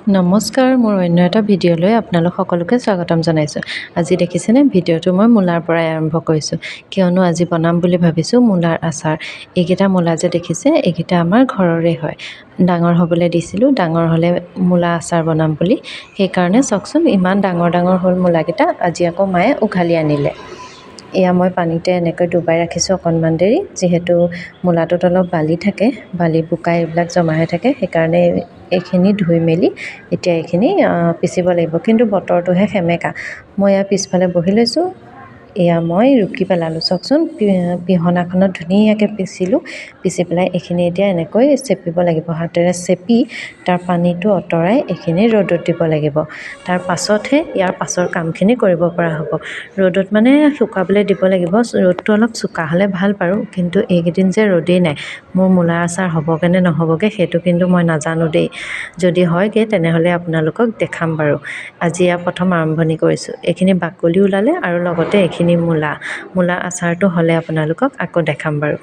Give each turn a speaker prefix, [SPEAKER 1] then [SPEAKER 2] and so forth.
[SPEAKER 1] নমস্কাৰ, মোৰ অন্য এটা ভিডিঅ'লৈ আপোনালোক সকলোকে স্বাগতম জনাইছোঁ। আজি দেখিছেনে ভিডিঅ'টো মই মূলাৰ পৰাই আৰম্ভ কৰিছোঁ, কিয়নো আজি বনাম বুলি ভাবিছোঁ মূলাৰ আচাৰ। এইকেইটা মূলা যে দেখিছে, এইকেইটা আমাৰ ঘৰৰে হয়। ডাঙৰ হ'বলৈ দিছিলোঁ, ডাঙৰ হ'লে মূলা আচাৰ বনাম বুলি। সেইকাৰণে চাওকচোন ইমান ডাঙৰ ডাঙৰ হ'ল মূলাকেইটা। আজি আকৌ মায়ে উঘালি আনিলে। এয়া মই পানীতে এনেকৈ ডুবাই ৰাখিছোঁ অকণমান দেৰি, যিহেতু মূলাটোত অলপ বালি থাকে, বালি বোকা এইবিলাক জমা হৈ থাকে। সেইকাৰণে এইখিনি ধুই মেলি এতিয়া এইখিনি পিচিব লাগিব, কিন্তু বতৰটোহে সেমেকা। মই ইয়াৰ পিছফালে বহি লৈছোঁ। এয়া মই ৰুকি পেলালোঁ, চাওকচোন পিহনাখনত ধুনীয়াকৈ পিচি পেলাই এইখিনি এতিয়া এনেকৈ চেপিব লাগিব। হাতেৰে চেপি তাৰ পানীটো আঁতৰাই এইখিনি ৰ'দত দিব লাগিব। তাৰ পাছতহে ইয়াৰ পাছৰ কামখিনি কৰিব পৰা হ'ব। ৰ'দত মানে শুকাবলৈ দিব লাগিব। ৰ'দটো অলপ চোকা হ'লে ভাল বাৰু, কিন্তু এইকেইদিন যে ৰ'দেই নাই। মোৰ মূলাৰ আচাৰ হ'বগৈ নে নহ'বগৈ সেইটো কিন্তু মই নাজানো দেই। যদি হয়গৈ তেনেহ'লে আপোনালোকক দেখাম বাৰু। আজি ইয়াৰ প্ৰথম আৰম্ভণি কৰিছোঁ। এইখিনি বাকলি ওলালে আৰু লগতে এইখিনি মূলাৰ আচাৰটো হ'লে আপোনালোকক আকৌ দেখাম বাৰু।